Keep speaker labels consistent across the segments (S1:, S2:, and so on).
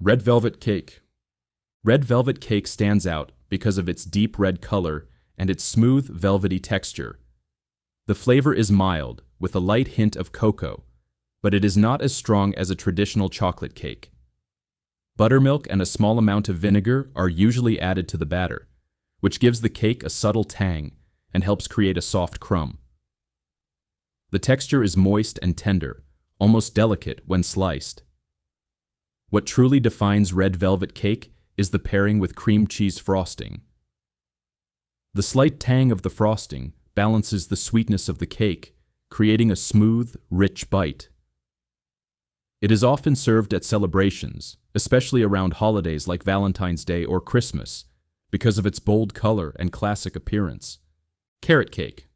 S1: Red velvet cake. Red velvet cake stands out because of its deep red color and its smooth, velvety texture. The flavor is mild, with a light hint of cocoa, but it is not as strong as a traditional chocolate cake. Buttermilk and a small amount of vinegar are usually added to the batter, which gives the cake a subtle tang and helps create a soft crumb. The texture is moist and tender, almost delicate when sliced. What truly defines red velvet cake is the pairing with cream cheese frosting. The slight tang of the frosting balances the sweetness of the cake, creating a smooth, rich bite. It is often served at celebrations, especially around holidays like Valentine's Day or Christmas, because of its bold color and classic appearance. Carrot cake.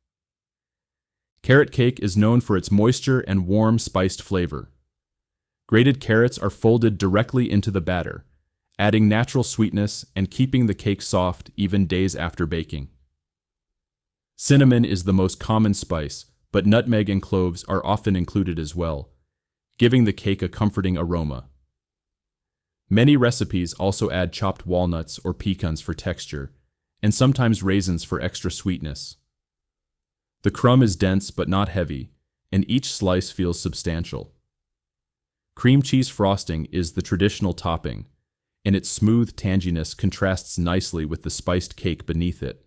S1: Carrot cake is known for its moisture and warm, spiced flavor. Grated carrots are folded directly into the batter, adding natural sweetness and keeping the cake soft even days after baking. Cinnamon is the most common spice, but nutmeg and cloves are often included as well, giving the cake a comforting aroma. Many recipes also add chopped walnuts or pecans for texture, and sometimes raisins for extra sweetness. The crumb is dense but not heavy, and each slice feels substantial. Cream cheese frosting is the traditional topping, and its smooth tanginess contrasts nicely with the spiced cake beneath it.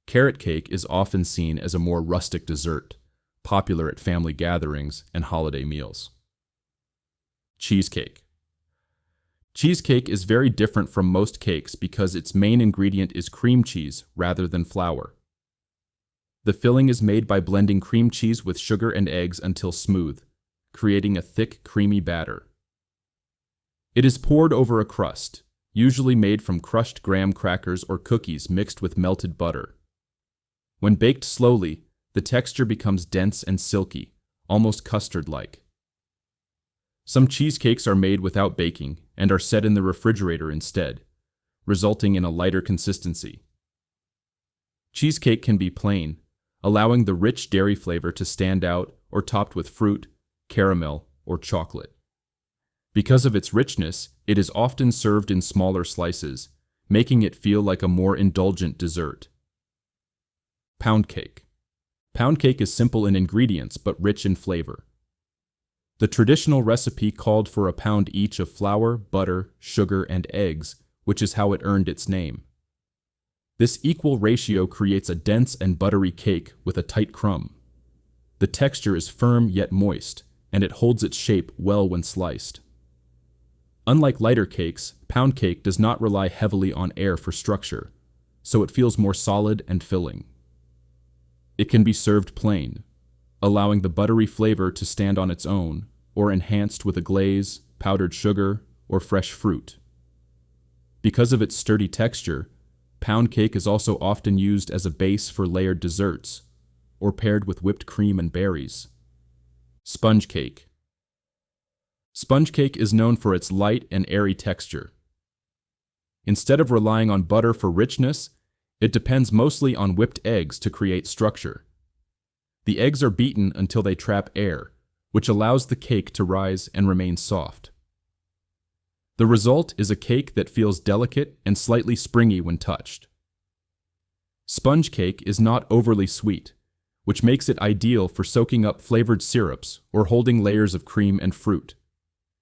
S1: Carrot cake is often seen as a more rustic dessert, popular at family gatherings and holiday meals. Cheesecake. Cheesecake is very different from most cakes because its main ingredient is cream cheese rather than flour. The filling is made by blending cream cheese with sugar and eggs until smooth, creating a thick, creamy batter. It is poured over a crust, usually made from crushed graham crackers or cookies mixed with melted butter. When baked slowly, the texture becomes dense and silky, almost custard-like. Some cheesecakes are made without baking and are set in the refrigerator instead, resulting in a lighter consistency. Cheesecake can be plain, allowing the rich dairy flavor to stand out, or topped with fruit, caramel, or chocolate. Because of its richness, it is often served in smaller slices, making it feel like a more indulgent dessert. Pound cake. Pound cake is simple in ingredients but rich in flavor. The traditional recipe called for a pound each of flour, butter, sugar, and eggs, which is how it earned its name. This equal ratio creates a dense and buttery cake with a tight crumb. The texture is firm yet moist, and it holds its shape well when sliced. Unlike lighter cakes, pound cake does not rely heavily on air for structure, so it feels more solid and filling. It can be served plain, allowing the buttery flavor to stand on its own, or enhanced with a glaze, powdered sugar, or fresh fruit. Because of its sturdy texture, pound cake is also often used as a base for layered desserts, or paired with whipped cream and berries. Sponge cake. Sponge cake is known for its light and airy texture. Instead of relying on butter for richness, it depends mostly on whipped eggs to create structure. The eggs are beaten until they trap air, which allows the cake to rise and remain soft. The result is a cake that feels delicate and slightly springy when touched. Sponge cake is not overly sweet, which makes it ideal for soaking up flavored syrups or holding layers of cream and fruit.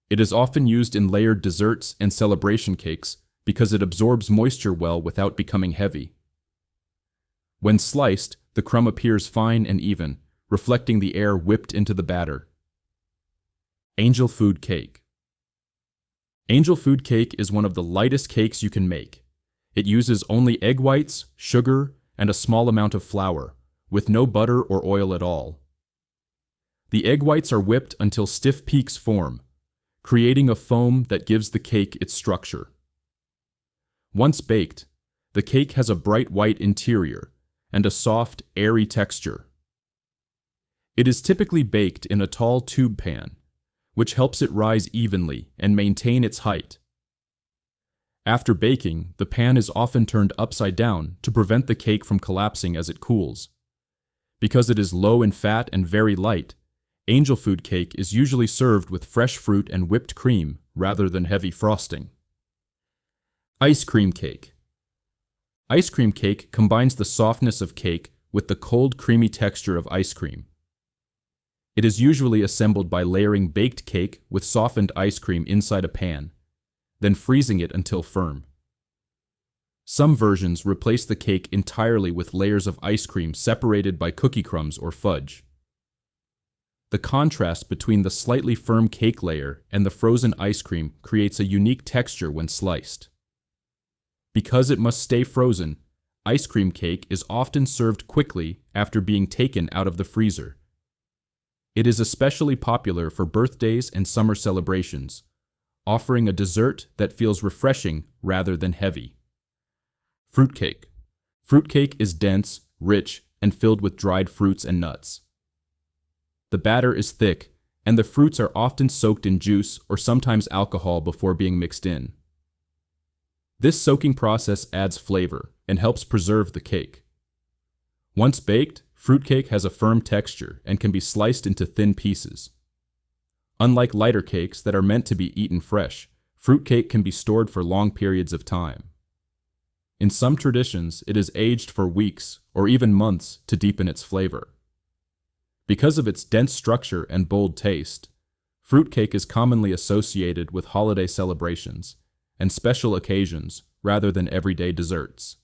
S1: It is often used in layered desserts and celebration cakes because it absorbs moisture well without becoming heavy. When sliced, the crumb appears fine and even, reflecting the air whipped into the batter. Angel food cake. Angel food cake is one of the lightest cakes you can make. It uses only egg whites, sugar, and a small amount of flour, with no butter or oil at all. The egg whites are whipped until stiff peaks form, creating a foam that gives the cake its structure. Once baked, the cake has a bright white interior and a soft, airy texture. It is typically baked in a tall tube pan, which helps it rise evenly and maintain its height. After baking, the pan is often turned upside down to prevent the cake from collapsing as it cools. Because it is low in fat and very light, angel food cake is usually served with fresh fruit and whipped cream rather than heavy frosting. Ice cream cake. Ice cream cake combines the softness of cake with the cold, creamy texture of ice cream. It is usually assembled by layering baked cake with softened ice cream inside a pan, then freezing it until firm. Some versions replace the cake entirely with layers of ice cream separated by cookie crumbs or fudge. The contrast between the slightly firm cake layer and the frozen ice cream creates a unique texture when sliced. Because it must stay frozen, ice cream cake is often served quickly after being taken out of the freezer. It is especially popular for birthdays and summer celebrations, offering a dessert that feels refreshing rather than heavy. Fruitcake. Fruitcake is dense, rich, and filled with dried fruits and nuts. The batter is thick, and the fruits are often soaked in juice or sometimes alcohol before being mixed in. This soaking process adds flavor and helps preserve the cake. Once baked, fruitcake has a firm texture and can be sliced into thin pieces. Unlike lighter cakes that are meant to be eaten fresh, fruitcake can be stored for long periods of time. In some traditions, it is aged for weeks or even months to deepen its flavor. Because of its dense structure and bold taste, fruitcake is commonly associated with holiday celebrations and special occasions rather than everyday desserts.